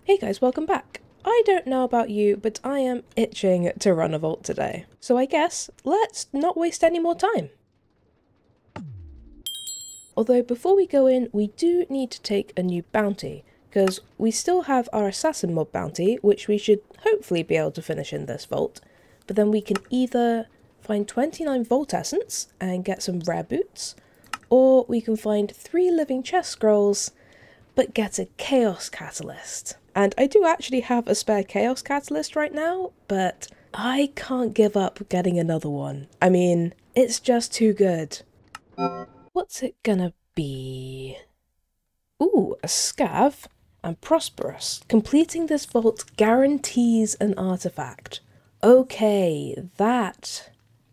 Hey guys, welcome back. I don't know about you, but I am itching to run a vault today. So I guess, let's not waste any more time. Although before we go in, we do need to take a new bounty, because we still have our assassin mob bounty, which we should hopefully be able to finish in this vault. But then we can either find 29 vault essence and get some rare boots, or we can find 3 living chest scrolls, but get a chaos catalyst. And I do actually have a spare chaos catalyst right now, but I can't give up getting another one. I mean, it's just too good. What's it gonna be? Ooh, a scav and prosperous. Completing this vault guarantees an artifact. Okay, that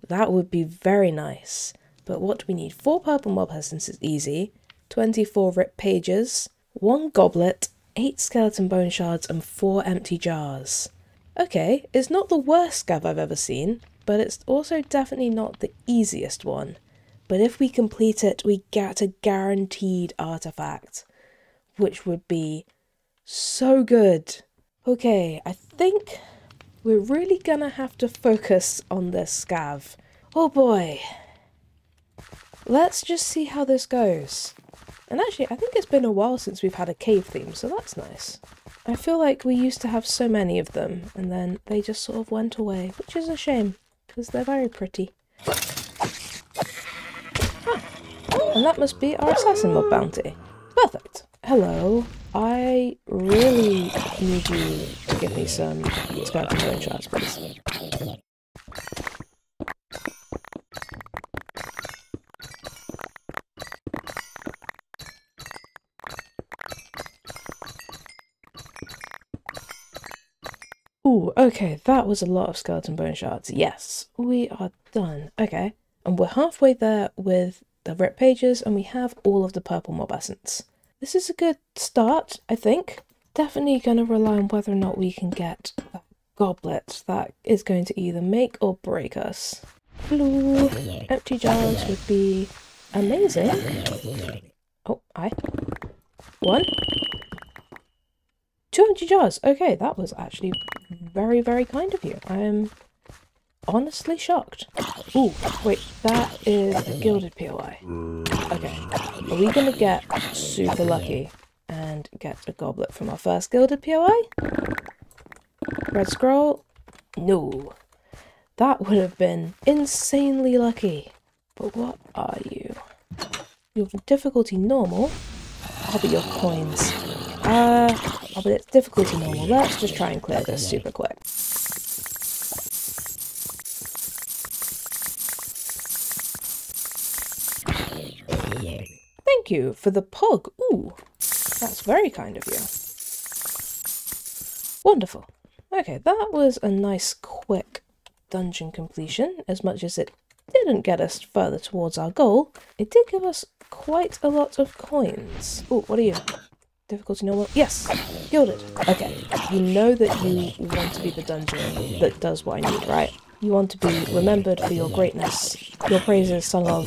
would be very nice. But what do we need? 4 purple mob essence is easy, 24 rip pages, 1 goblet, 8 skeleton bone shards and 4 empty jars. Okay, it's not the worst scav I've ever seen, but it's also definitely not the easiest one. But if we complete it, we get a guaranteed artifact, which would be so good. Okay, I think we're really gonna have to focus on this scav. Oh boy. Let's just see how this goes. And actually, I think it's been a while since we've had a cave theme, so that's nice. I feel like we used to have so many of them, and then they just sort of went away, which is a shame, because they're very pretty. And that must be our assassin mob bounty. Perfect. Hello. I really need you to give me some skeleton bone shards, please. Ooh, okay, that was a lot of skeleton bone shards. Yes, we are done. Okay, and we're halfway there with the rip pages, and we have all of the purple mob essence. This is a good start, I think. Definitely going to rely on whether or not we can get that goblet. That is going to either make or break us. Blue empty jars would be amazing. Oh, 1. 200 jars. Okay, that was actually very, very kind of you. I am honestly shocked. Ooh, wait, that is a gilded POI. Okay, are we gonna get super lucky and get a goblet from our first gilded POI? Red scroll? No. That would have been insanely lucky. But what are you? Your difficulty normal? I'll be your coins. Oh, but it's difficulty normal. Let's just try and clear this super quick. Thank you for the pug. Ooh, that's very kind of you. Wonderful. Okay, that was a nice quick dungeon completion. As much as it didn't get us further towards our goal, it did give us quite a lot of coins. Ooh, what are you? Difficulty normal? Yes! Gilded. Okay, you know that you want to be the dungeon that does what I need, right? You want to be remembered for your greatness, your praises sung of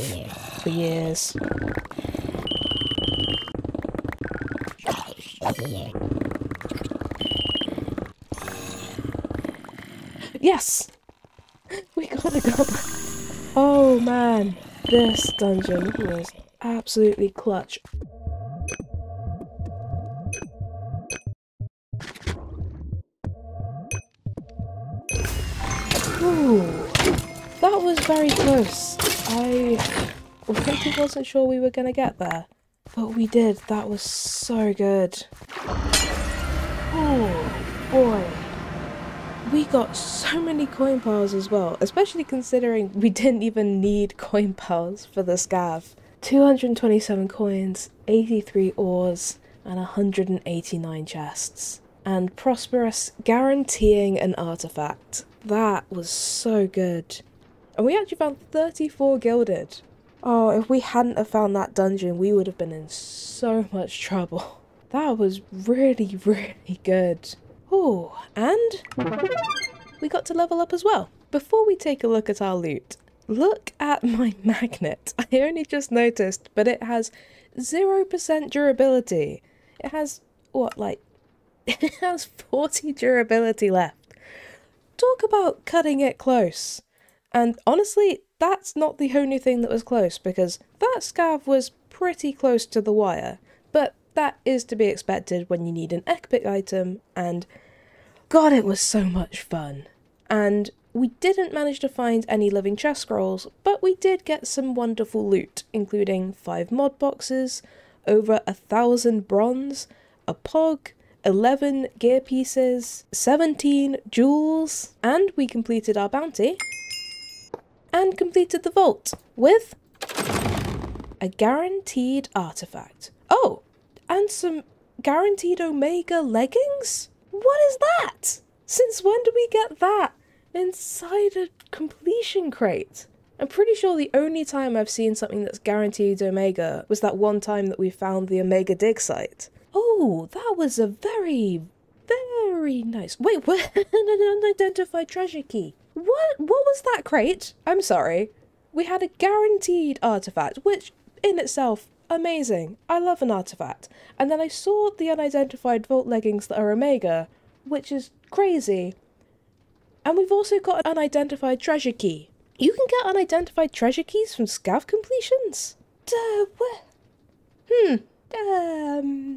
for years. Yes! We got a goblet! Oh man, this dungeon was absolutely clutch. Ooh, that was very close. I really wasn't sure we were going to get there, but we did. That was so good. Oh boy. We got so many coin piles as well, especially considering we didn't even need coin piles for the scav. 227 coins, 83 ores, and 189 chests. And prosperous, guaranteeing an artifact. That was so good. And we actually found 34 gilded. Oh, if we hadn't have found that dungeon, we would have been in so much trouble. That was really, really good. Oh, and we got to level up as well. Before we take a look at our loot, look at my magnet. I only just noticed, but it has 0% durability. It has, what, like It has 40 durability left. Talk about cutting it close. And honestly, that's not the only thing that was close, because that scav was pretty close to the wire. But that is to be expected when you need an epic item, and God, it was so much fun. And we didn't manage to find any living chest scrolls, but we did get some wonderful loot, including 5 mod boxes, over 1,000 bronze, a pog, 11 gear pieces, 17 jewels, and we completed our bounty, and completed the vault with a guaranteed artifact. Oh, and some guaranteed Omega leggings? What is that? Since when did we get that inside a completion crate? I'm pretty sure the only time I've seen something that's guaranteed Omega was that one time that we found the Omega dig site. Oh, that was a very, very nice... Wait, what? An unidentified treasure key. What was that crate? I'm sorry. We had a guaranteed artifact, which in itself, amazing. I love an artifact. And then I saw the unidentified vault leggings that are Omega, which is crazy. And we've also got an unidentified treasure key. You can get unidentified treasure keys from scav completions?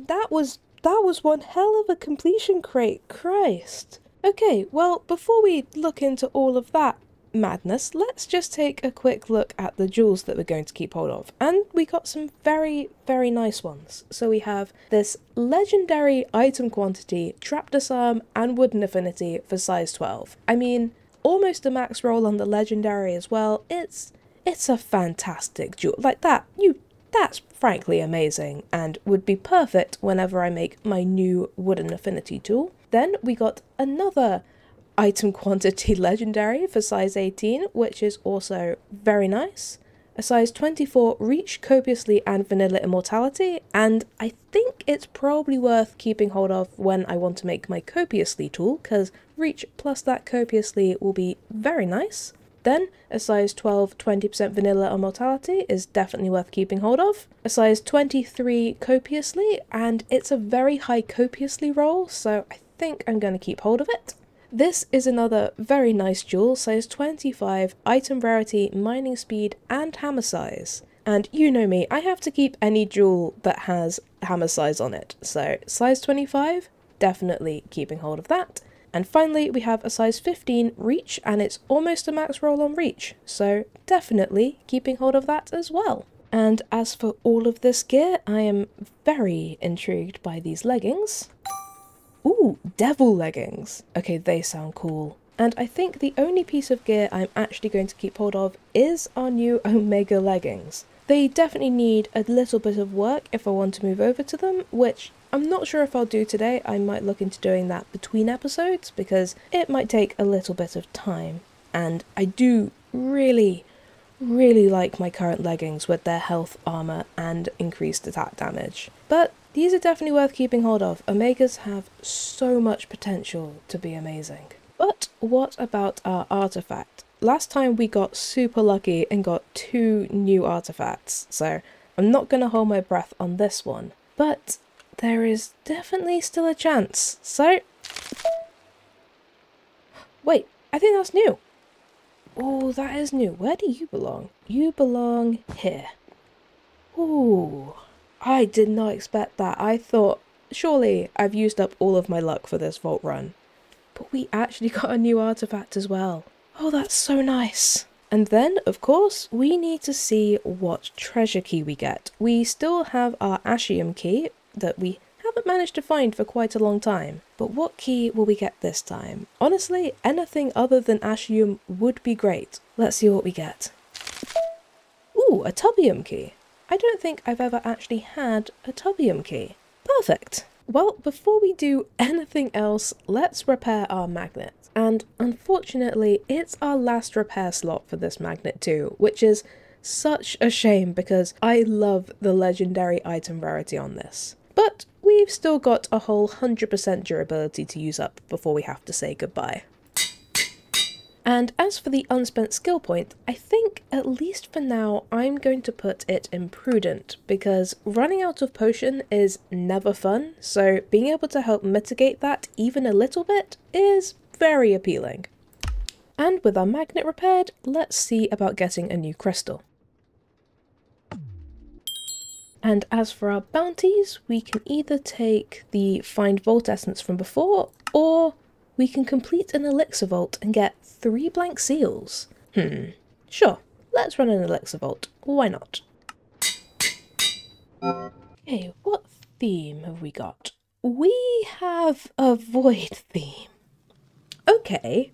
That was one hell of a completion crate, Christ. Okay, well, before we look into all of that madness, let's just take a quick look at the jewels that we're going to keep hold of. And we got some very, very nice ones. So we have this legendary item quantity, trap disarm, and wooden affinity for size 12. I mean, almost a max roll on the legendary as well. It's a fantastic jewel. Like that's frankly amazing and would be perfect whenever I make my new wooden affinity tool. Then we got another item quantity legendary for size 18, which is also very nice. A size 24 reach, copiously, and vanilla immortality, and I think it's probably worth keeping hold of when I want to make my copiously tool, because reach plus that copiously will be very nice. Then a size 12 20% vanilla immortality is definitely worth keeping hold of. A size 23 copiously, and it's a very high copiously roll, so I think I'm going to keep hold of it. This is another very nice jewel, size 25, item rarity, mining speed, and hammer size. And you know me, I have to keep any jewel that has hammer size on it. So size 25, definitely keeping hold of that. And finally, we have a size 15 reach, and it's almost a max roll on reach. So definitely keeping hold of that as well. And as for all of this gear, I am very intrigued by these leggings. Ooh, devil leggings. Okay, they sound cool. And I think the only piece of gear I'm actually going to keep hold of is our new Omega leggings. They definitely need a little bit of work if I want to move over to them, which I'm not sure if I'll do today. I might look into doing that between episodes because it might take a little bit of time. And I do really like my current leggings with their health, armor, and increased attack damage. But these are definitely worth keeping hold of. Omegas have so much potential to be amazing. But what about our artifact? Last time we got super lucky and got 2 new artifacts, so I'm not going to hold my breath on this one. But there is definitely still a chance, so... Wait, I think that's new. Oh, that is new. Where do you belong? You belong here. Ooh, I did not expect that. I thought, surely I've used up all of my luck for this vault run. But we actually got a new artifact as well. Oh, that's so nice. And then, of course, we need to see what treasure key we get. We still have our Ashium key that we haven't managed to find for quite a long time. But what key will we get this time? Honestly, anything other than Ashium would be great. Let's see what we get. Ooh, a Tubium key. I don't think I've ever actually had a Tubium key. Perfect. Well, before we do anything else, let's repair our magnet. And unfortunately, it's our last repair slot for this magnet too, which is such a shame because I love the legendary item rarity on this. But we've still got a whole 100% durability to use up before we have to say goodbye. And as for the unspent skill point, I think, at least for now, I'm going to put it in prudent, because running out of potion is never fun, so being able to help mitigate that even a little bit is very appealing. And with our magnet repaired, let's see about getting a new crystal. And as for our bounties, we can either take the Find Vault Essence from before, or we can complete an elixir vault and get 3 blank seals. Sure, let's run an elixir vault. Why not? Okay, what theme have we got? We have a void theme. Okay.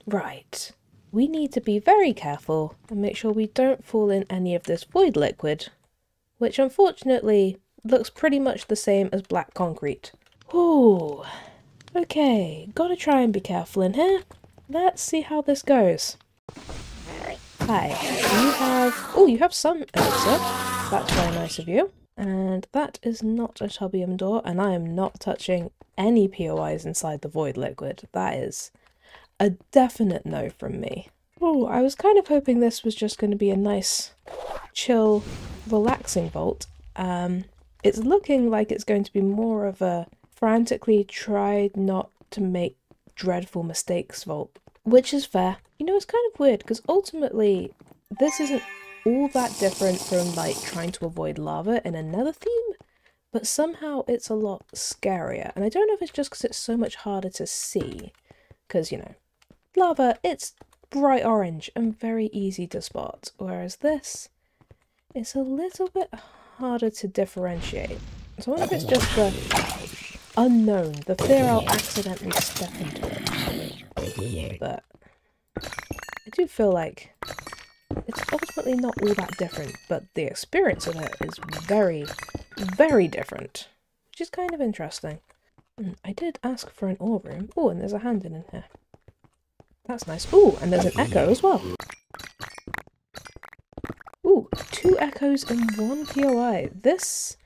Right. We need to be very careful and make sure we don't fall in any of this void liquid, which unfortunately looks pretty much the same as black concrete. Ooh. Okay, gotta try and be careful in here. Let's see how this goes. Hi, you have... Oh, you have some elixir. That's very nice of you. And that is not a tubium door, and I am not touching any POIs inside the void liquid. That is a definite no from me. Oh, I was kind of hoping this was just going to be a nice, chill, relaxing vault. It's looking like it's going to be more of a frantically tried not to make dreadful mistakes vault, which is fair. You know, it's kind of weird because ultimately this isn't all that different from like trying to avoid lava in another theme, but somehow it's a lot scarier. And I don't know if it's just because it's so much harder to see, because, you know, lava, it's bright orange and very easy to spot, whereas this is a little bit harder to differentiate. So I wonder if it's just the unknown, the fear I'll accidentally step into it. But I do feel like it's ultimately not all that different, but the experience of it is very, very different, which is kind of interesting. I did ask for an ore room. Oh, and there's a hand in here. That's nice. Ooh, and there's an echo as well. Ooh, 2 echoes in 1 POI. This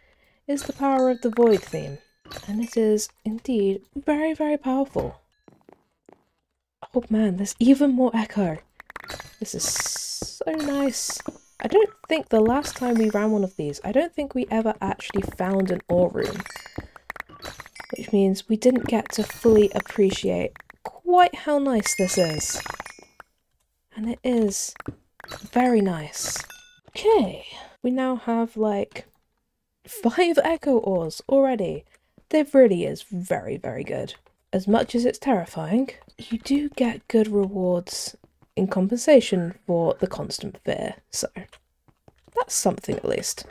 is the power of the void theme, and it is indeed very, very powerful. Oh man, there's even more echo. This is so nice. I don't think the last time we ran one of these, I don't think we ever actually found an ore room, which means we didn't get to fully appreciate quite how nice this is. And it is very nice. Okay, we now have like 5 echo ores already. This really is very, very good. As much as it's terrifying, you do get good rewards in compensation for the constant fear, so that's something at least.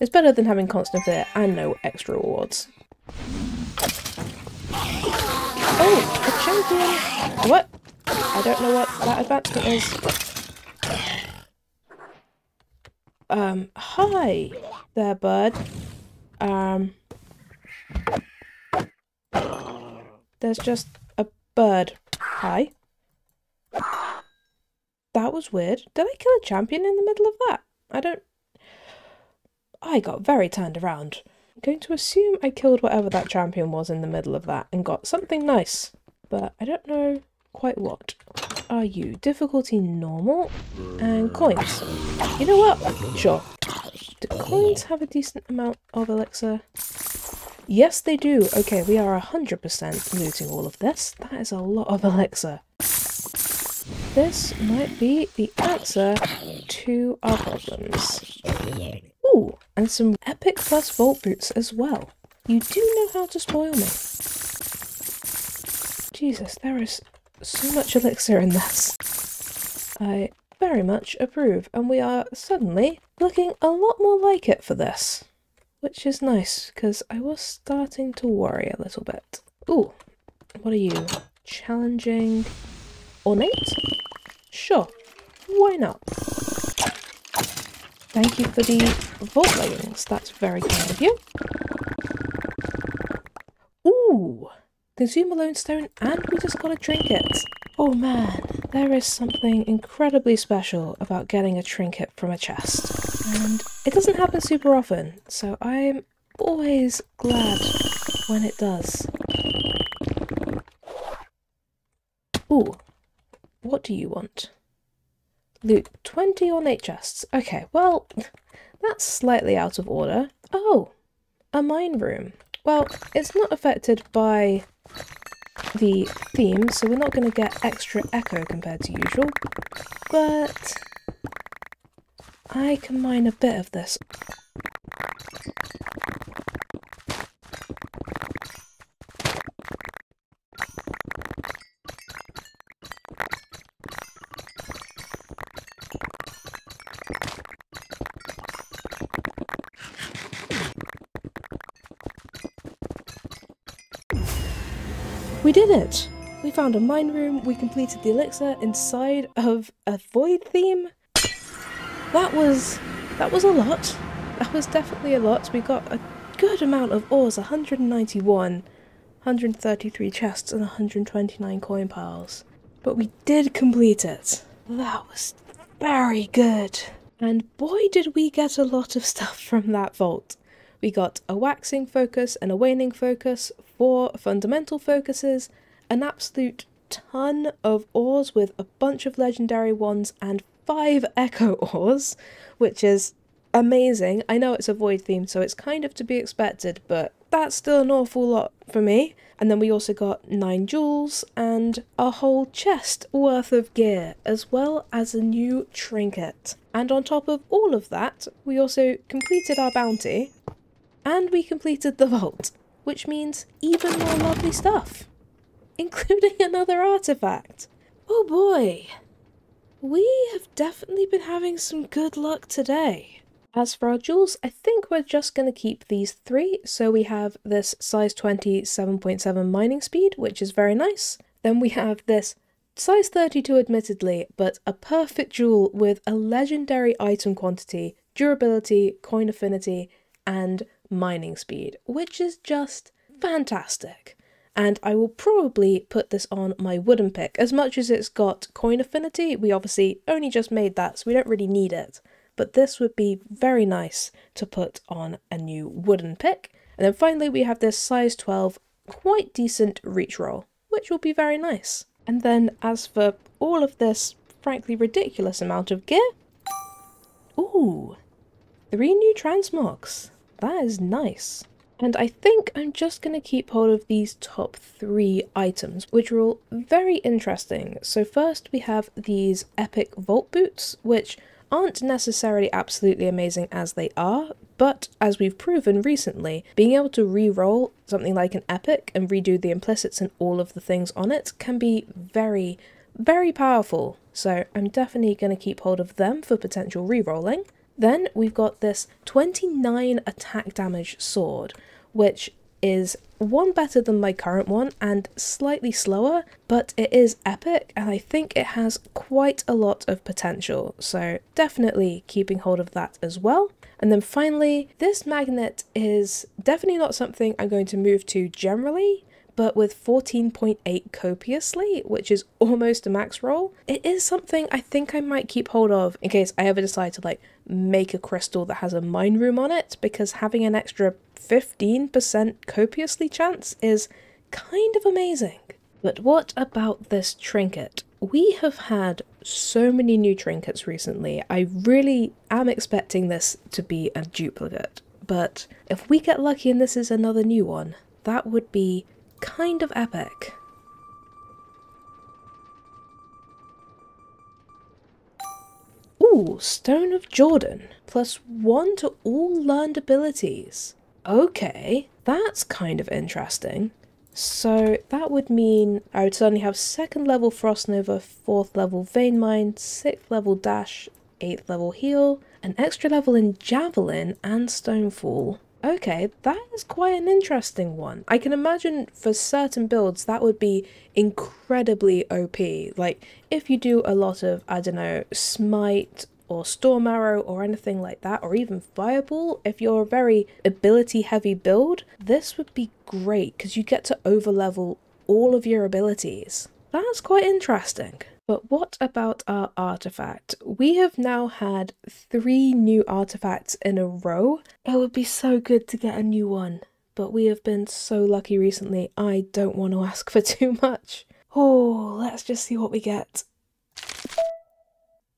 It's better than having constant fear and no extra rewards. Oh, a champion! What? I don't know what that advancement is. Hi there, bud. There's just a bird. Hi. That was weird. Did I kill a champion in the middle of that? I got very turned around. I'm going to assume I killed whatever that champion was in the middle of that and got something nice, but I don't know quite what. What are you? Difficulty normal? And coins. You know what? Sure. Do coins have a decent amount of elixir? Yes, they do. Okay, we are 100% looting all of this. That is a lot of elixir. This might be the answer to our problems. Ooh, and some epic plus vault boots as well. You do know how to spoil me. Jesus, there is so much elixir in this. I very much approve, and we are suddenly looking a lot more like it for this. Which is nice, because I was starting to worry a little bit. Ooh, what are you? Challenging? Ornate? Sure, why not? Thank you for the vault leggings, that's very kind of you. Ooh, consume a lone stone and we just got a trinket. Oh man, there is something incredibly special about getting a trinket from a chest. And it doesn't happen super often, so I'm always glad when it does. Ooh, what do you want? Loot 20 ornate chests. Okay, well, that's slightly out of order. Oh, a mine room. Well, it's not affected by the theme, so we're not going to get extra echo compared to usual, but I can mine a bit of this. We did it! We found a mine room, we completed the elixir inside of a void theme. That was a lot. That was definitely a lot. We got a good amount of ores, 191, 133 chests and 129 coin piles. But we did complete it. That was very good. And boy did we get a lot of stuff from that vault. We got a waxing focus and a waning focus, 4 fundamental focuses, an absolute ton of ores with a bunch of legendary ones, and 5 echo ores, which is amazing. I know it's a void theme, so it's kind of to be expected, but that's still an awful lot for me. And then we also got 9 jewels and a whole chest worth of gear, as well as a new trinket. And on top of all of that, we also completed our bounty, and we completed the vault, which means even more lovely stuff, including another artifact. Oh boy, we have definitely been having some good luck today. As for our jewels, I think we're just going to keep these 3. So we have this size 20 7.7 mining speed, which is very nice. Then we have this size 32 admittedly, but a perfect jewel with a legendary item quantity, durability, coin affinity, and mining speed, which is just fantastic. And I will probably put this on my wooden pick. As much as it's got coin affinity, we obviously only just made that, so we don't really need it. But this would be very nice to put on a new wooden pick. And then finally we have this size 12, quite decent reach roll, which will be very nice. And then as for all of this frankly ridiculous amount of gear, ooh, 3 new transmogs. That is nice. And I think I'm just going to keep hold of these top 3 items, which are all very interesting. So first we have these epic vault boots, which aren't necessarily absolutely amazing as they are, but as we've proven recently, being able to re-roll something like an epic and redo the implicits and all of the things on it can be very, very powerful. So I'm definitely going to keep hold of them for potential re-rolling. Then we've got this 29 attack damage sword, which is 1 better than my current one and slightly slower, but it is epic and I think it has quite a lot of potential, so definitely keeping hold of that as well. And then finally, this magnet is definitely not something I'm going to move to generally, but with 14.8 copiously, which is almost a max roll, it is something I think I might keep hold of in case I ever decide to like make a crystal that has a mine room on it, because having an extra 15% copiously chance is kind of amazing. But what about this trinket? We have had so many new trinkets recently. I really am expecting this to be a duplicate, but if we get lucky and this is another new one, that would be kind of epic. Ooh, Stone of Jordan, +1 to all learned abilities. Okay, that's kind of interesting. So that would mean I would suddenly have 2nd level Frost Nova, 4th level Vein Mine, 6th level Dash, 8th level Heal, an extra level in Javelin and Stonefall. Okay, that is quite an interesting one. I can imagine for certain builds that would be incredibly OP. Like, if you do a lot of, I don't know, Smite or Storm Arrow or anything like that, or even Fireball, if you're a very ability heavy build, this would be great because you get to overlevel all of your abilities. That's quite interesting. But what about our artifact? We have now had 3 new artifacts in a row. It would be so good to get a new one, but we have been so lucky recently, I don't want to ask for too much. Oh, let's just see what we get.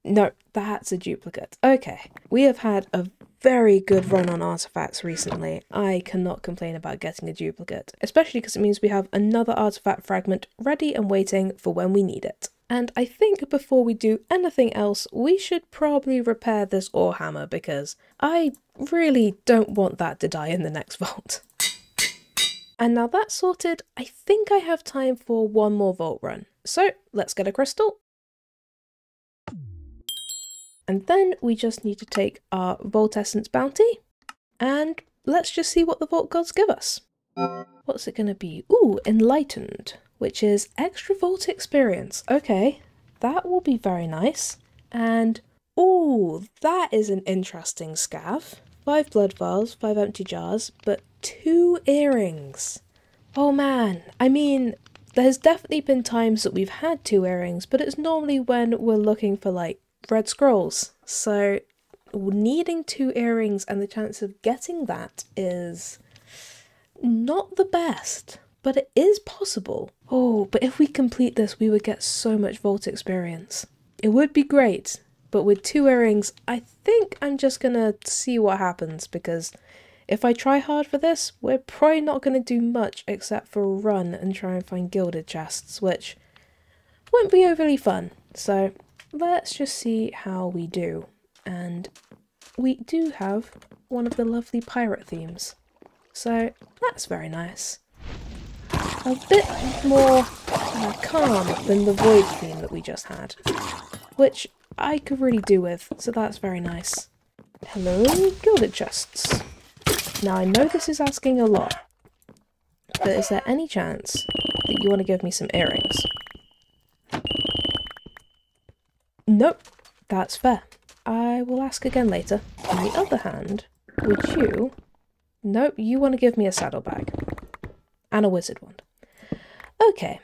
No, that's a duplicate. Okay, we have had a very good run on artifacts recently. I cannot complain about getting a duplicate, especially because it means we have another artifact fragment ready and waiting for when we need it. And I think before we do anything else, we should probably repair this ore hammer because I really don't want that to die in the next vault. And now that's sorted, I think I have time for one more vault run. So let's get a crystal. And then we just need to take our Vault Essence bounty and let's just see what the Vault Gods give us. What's it going to be? Ooh, Enlightened, which is extra Vault experience. Okay, that will be very nice. And ooh, that is an interesting scav. 5 blood vials, 5 empty jars, but 2 earrings. Oh man, I mean, there's definitely been times that we've had 2 earrings, but it's normally when we're looking for like red scrolls. So needing 2 earrings and the chance of getting that is not the best, but it is possible. Oh, but if we complete this, we would get so much vault experience. It would be great, but with 2 earrings, I think I'm just gonna see what happens, because if I try hard for this, we're probably not gonna do much except for run and try and find gilded chests, which won't be overly fun. So let's just see how we do. And we do have one of the lovely pirate themes. So that's very nice. A bit more calm than the void theme that we just had, which I could really do with, so that's very nice. Hello, gilded chests. Now I know this is asking a lot, but is there any chance that you want to give me some earrings? Nope, that's fair. I will ask again later. On the other hand, would you... Nope, you want to give me a saddlebag. And a wizard wand. Okay.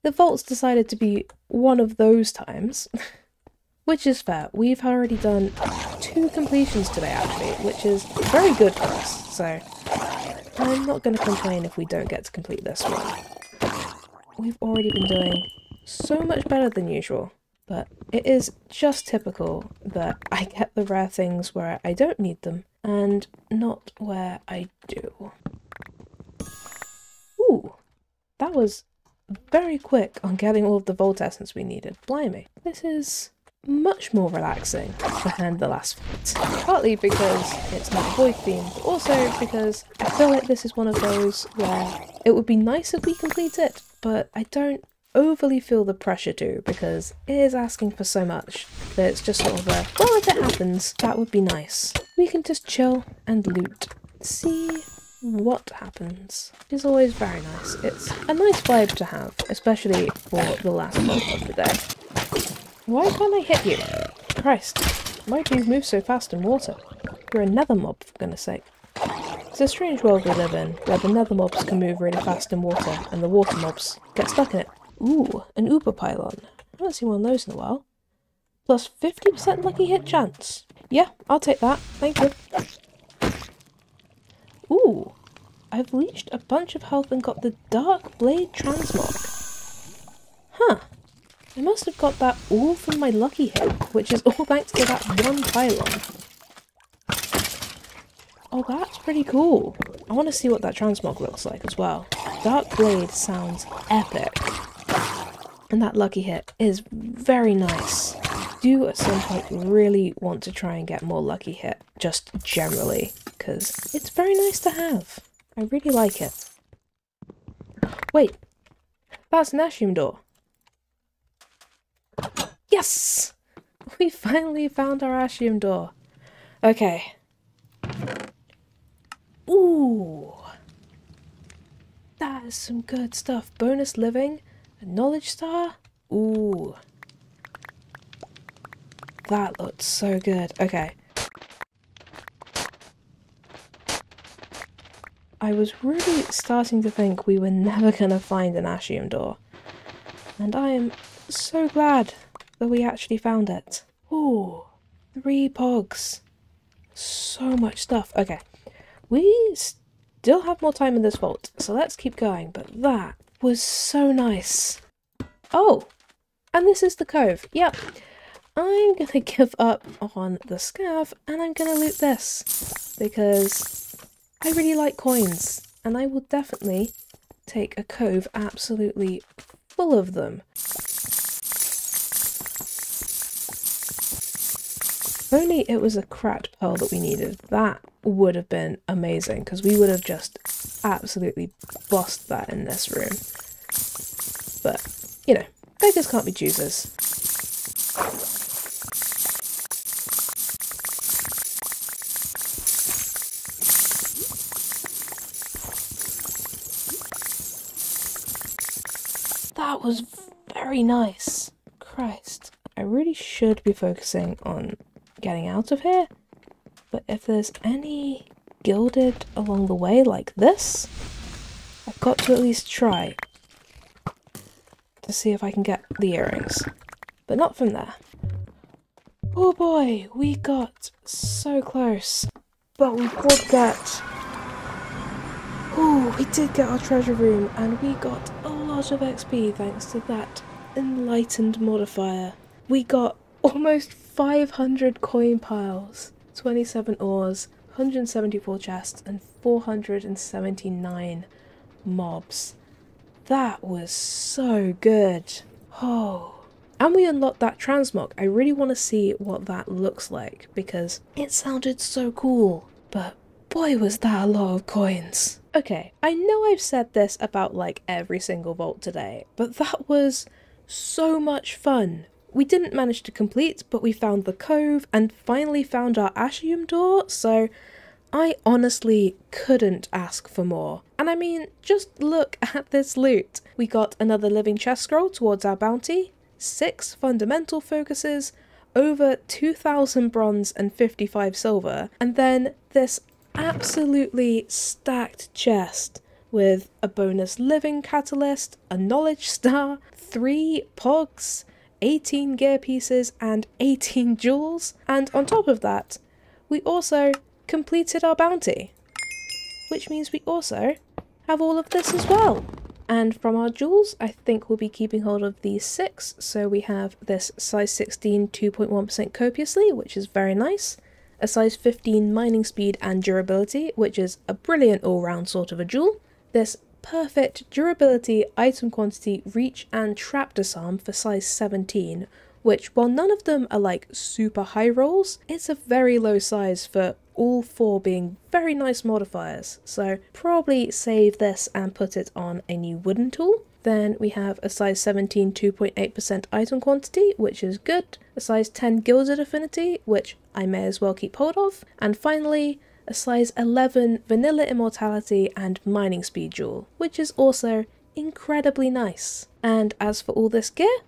The vault's decided to be one of those times. Which is fair. We've already done 2 completions today, actually, which is very good for us. So I'm not going to complain if we don't get to complete this one. We've already been doing so much better than usual. But it is just typical that I get the rare things where I don't need them, and not where I do. Ooh, that was very quick on getting all of the Vault Essence we needed. Blimey. This is much more relaxing than the last fight. Partly because it's not void themed, but also because I feel like this is one of those where it would be nice if we complete it, but I don't overly feel the pressure to, because it is asking for so much that it's just sort of a, well, if it happens, that would be nice. We can just chill and loot, see what happens. It's always very nice. It's a nice vibe to have, especially for the last month of the day. Why can't I hit you? Christ, why do you move so fast in water? You're a nether mob, for goodness sake. It's a strange world we live in, where the nether mobs can move really fast in water, and the water mobs get stuck in it. Ooh, an Uber pylon. I haven't seen one of those in a while. Plus 50% lucky hit chance. Yeah, I'll take that. Thank you. Ooh, I've leached a bunch of health and got the Dark Blade Transmog. Huh. I must have got that all from my lucky hit, which is all thanks to that one pylon. Oh, that's pretty cool. I want to see what that transmog looks like as well. Dark Blade sounds epic. And that lucky hit is very nice. I do at some point really want to try and get more lucky hit, just generally, because it's very nice to have. I really like it. Wait, that's an Ashium door. Yes! We finally found our Ashium door. Okay. Ooh. That is some good stuff. Bonus living. Knowledge star? Ooh. That looked so good. Okay. I was really starting to think we were never gonna find an Ashium door. And I am so glad that we actually found it. Ooh. 3 pogs. So much stuff. Okay. We still have more time in this vault, so let's keep going, but that was so nice. Oh, And this is the cove. Yep. I'm gonna give up on the scav and I'm gonna loot this because I really like coins and I will definitely take a cove absolutely full of them. If only it was a cracked pearl that we needed, that would have been amazing because we would have just absolutely bossed that in this room. But, you know, beggars can't be choosers. That was very nice. Christ. I really should be focusing on getting out of here. But if there's any gilded along the way like this, I've got to at least try to see if I can get the earrings. But not from there. Oh boy, we got so close. But we did get... Oh, we did get our treasure room and we got a lot of XP thanks to that enlightened modifier. We got almost 500 coin piles, 27 ores, 174 chests and 479 mobs. That was so good. Oh. And we unlocked that transmog. I really want to see what that looks like because it sounded so cool. But boy was that a lot of coins. Okay, I know I've said this about like every single vault today, but that was so much fun. We didn't manage to complete, but we found the cove and finally found our Ashium door, so I honestly couldn't ask for more. And I mean, just look at this loot. We got another living chest scroll towards our bounty, 6 fundamental focuses, over 2,000 bronze and 55 silver, and then this absolutely stacked chest with a bonus living catalyst, a knowledge star, 3 pogs, 18 gear pieces and 18 jewels, and on top of that we also completed our bounty, which means we also have all of this as well. And from our jewels, I think we'll be keeping hold of these 6, so we have this size 16 2.1% copiously, which is very nice, a size 15 mining speed and durability, which is a brilliant all-round sort of a jewel, this perfect durability, item quantity, reach and trap disarm for size 17, which while none of them are like super high rolls, it's a very low size for all 4 being very nice modifiers, so probably save this and put it on a new wooden tool. Then we have a size 17 2.8% item quantity, which is good, a size 10 gilded affinity, which I may as well keep hold of, and finally a size 11 vanilla immortality and mining speed jewel, which is also incredibly nice. And as for all this gear,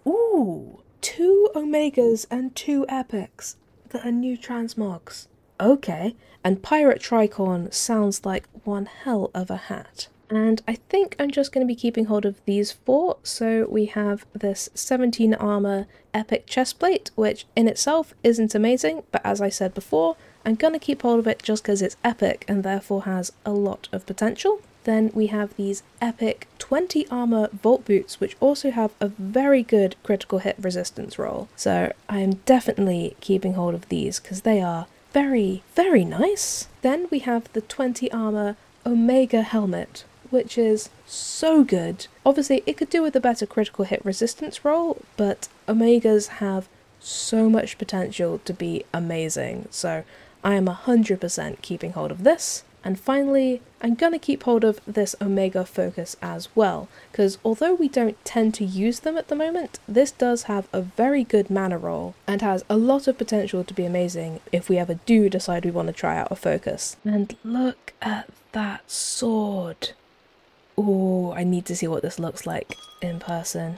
ooh, 2 omegas and 2 epics that are new transmogs. Okay, and pirate tricorn sounds like one hell of a hat. And I think I'm just going to be keeping hold of these 4, so we have this 17 armor epic chestplate, which in itself isn't amazing, but as I said before, I'm going to keep hold of it just because it's epic and therefore has a lot of potential. Then we have these epic 20 armor vault boots, which also have a very good critical hit resistance roll. So I'm definitely keeping hold of these because they are very, very nice. Then we have the 20 armor Omega helmet, which is so good. Obviously it could do with a better critical hit resistance roll, but Omegas have so much potential to be amazing. So I am 100% keeping hold of this. And finally, I'm going to keep hold of this Omega focus as well, because although we don't tend to use them at the moment, this does have a very good mana roll and has a lot of potential to be amazing if we ever do decide we want to try out a focus. And look at that sword. Oh, I need to see what this looks like in person.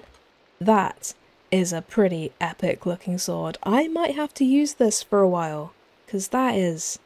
That is a pretty epic looking sword. I might have to use this for a while, because that is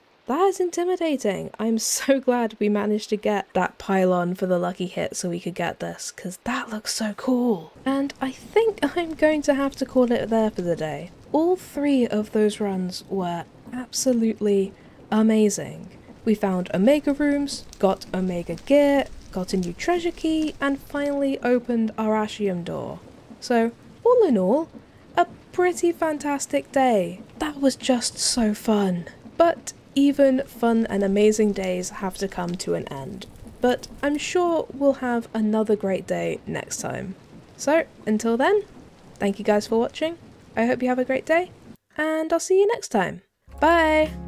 intimidating. I'm so glad we managed to get that pylon for the lucky hit so we could get this, because that looks so cool. And I think I'm going to have to call it there for the day. All 3 of those runs were absolutely amazing. We found Omega rooms, got Omega gear, got a new treasure key, and finally opened our Ashium door. So, all in all, a pretty fantastic day. That was just so fun. But even fun and amazing days have to come to an end. But I'm sure we'll have another great day next time. So, until then, thank you guys for watching. I hope you have a great day, and I'll see you next time. Bye!